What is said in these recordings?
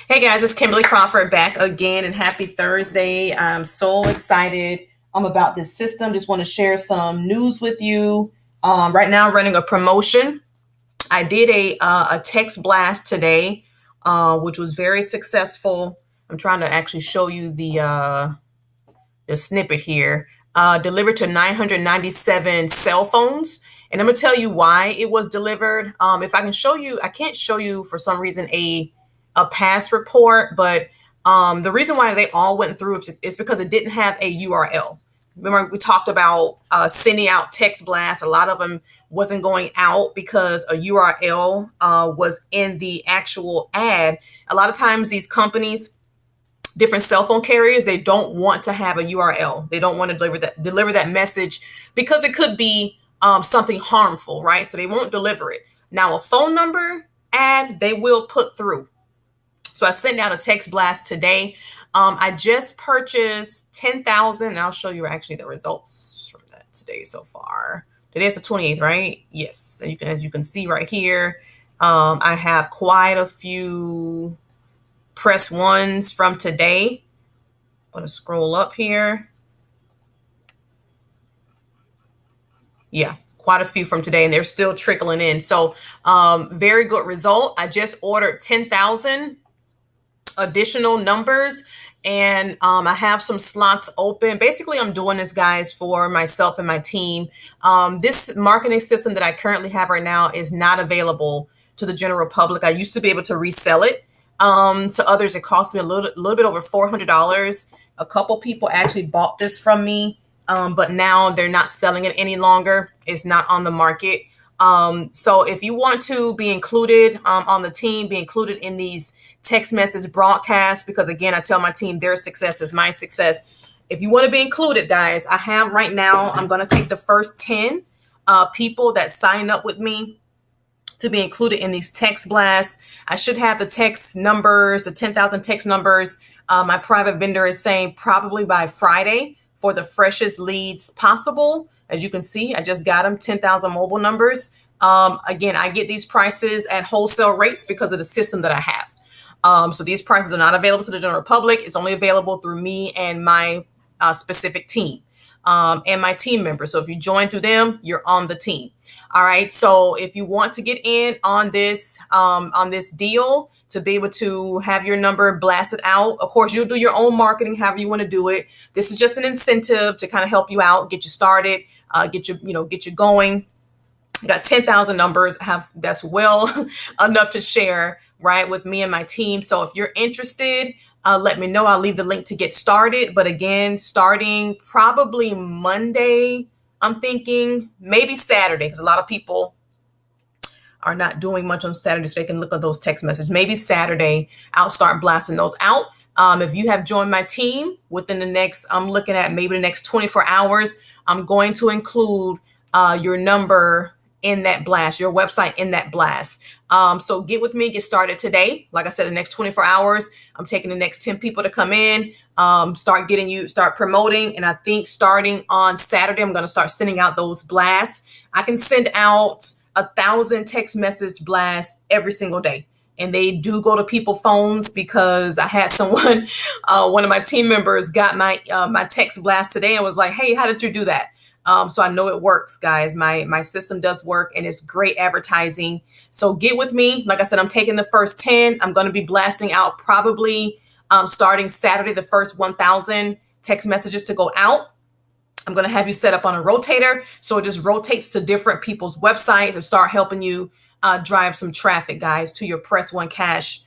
Hey guys, it's Kimberly Crawford back again, and happy Thursday. I'm so excited about this system. Just want to share some news with you. Right now, I'm running a promotion. I did a text blast today, which was very successful. I'm trying to actually show you the snippet here. Delivered to 997 cell phones. And I'm going to tell you why it was delivered. If I can show you, I can't show you for some reason a pass report, but the reason why they all went through is because it didn't have a URL. Remember, we talked about sending out text blasts. A lot of them wasn't going out because a URL was in the actual ad. A lot of times these companies, different cell phone carriers, they don't want to have a URL. They don't want to deliver that message because it could be something harmful, right? So they won't deliver it. Now, a phone number ad, they will put through. So I sent out a text blast today. I just purchased 10,000. And I'll show you actually the results from that today so far. Today is the 28th, right? Yes. And as you can see right here, I have quite a few press ones from today. I'm going to scroll up here. Yeah, quite a few from today, and they're still trickling in. So very good result. I just ordered 10,000 additional numbers, and I have some slots open. Basically, I'm doing this, guys, for myself and my team. This marketing system that I currently have right now is not available to the general public. I used to be able to resell it to others. It cost me a little bit over $400. A couple people actually bought this from me, but now they're not selling it any longer. It's not on the market. So if you want to be included on the team, be included in these text message broadcasts, because again, I tell my team their success is my success. If you want to be included, guys, I have right now, I'm going to take the first 10 people that sign up with me to be included in these text blasts. I should have the text numbers, the 10,000 text numbers. My private vendor is saying probably by Friday for the freshest leads possible. As you can see, I just got them 10,000 mobile numbers. Again, I get these prices at wholesale rates because of the system that I have. So these prices are not available to the general public. It's only available through me and my specific team and my team members. So if you join through them, you're on the team. All right. So if you want to get in on this deal to be able to have your number blasted out, of course, you'll do your own marketing, however you want to do it. This is just an incentive to kind of help you out, get you started, get you going. You got 10,000 numbers. That's well enough to share, right, with me and my team. So if you're interested, let me know. I'll leave the link to get started. But again, starting probably Monday, I'm thinking maybe Saturday, because a lot of people are not doing much on Saturday, so they can look at those text messages. Maybe Saturday, I'll start blasting those out. If you have joined my team within the next, I'm looking at maybe the next 24 hours, I'm going to include your number in that blast, your website in that blast. So get with me, get started today. Like I said, the next 24 hours, I'm taking the next 10 people to come in, start promoting. And I think starting on Saturday, I'm going to start sending out those blasts. I can send out 1,000 text message blasts every single day. And they do go to people's phones, because I had someone, one of my team members got my text blast today and was like, hey, how did you do that? So I know it works, guys. My system does work, and it's great advertising. So get with me. Like I said, I'm taking the first 10. I'm going to be blasting out probably starting Saturday, the first 1,000 text messages to go out. I'm going to have you set up on a rotator, so it just rotates to different people's websites and start helping you drive some traffic, guys, to your Press One Cash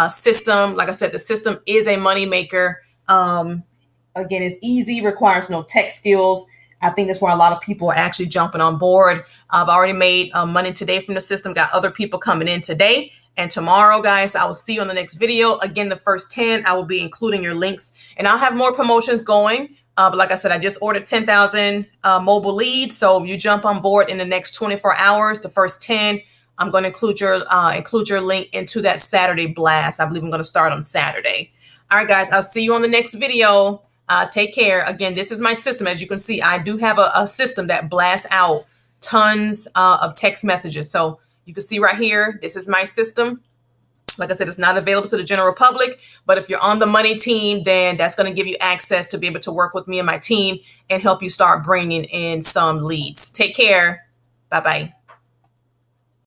system. Like I said, the system is a moneymaker. Again, it's easy, requires no tech skills. I think that's why a lot of people are actually jumping on board. I've already made money today from the system, got other people coming in today and tomorrow, guys. I will see you on the next video. Again, the first 10, I will be including your links, and I'll have more promotions going. But like I said, I just ordered 10,000 mobile leads. So you jump on board in the next 24 hours, the first 10, I'm going to include your link into that Saturday blast. I believe I'm going to start on Saturday. All right, guys, I'll see you on the next video. Take care. Again, this is my system. As you can see, I do have a system that blasts out tons of text messages. So you can see right here, this is my system. Like I said, it's not available to the general public, but if you're on the money team, then that's going to give you access to be able to work with me and my team and help you start bringing in some leads. Take care. Bye-bye.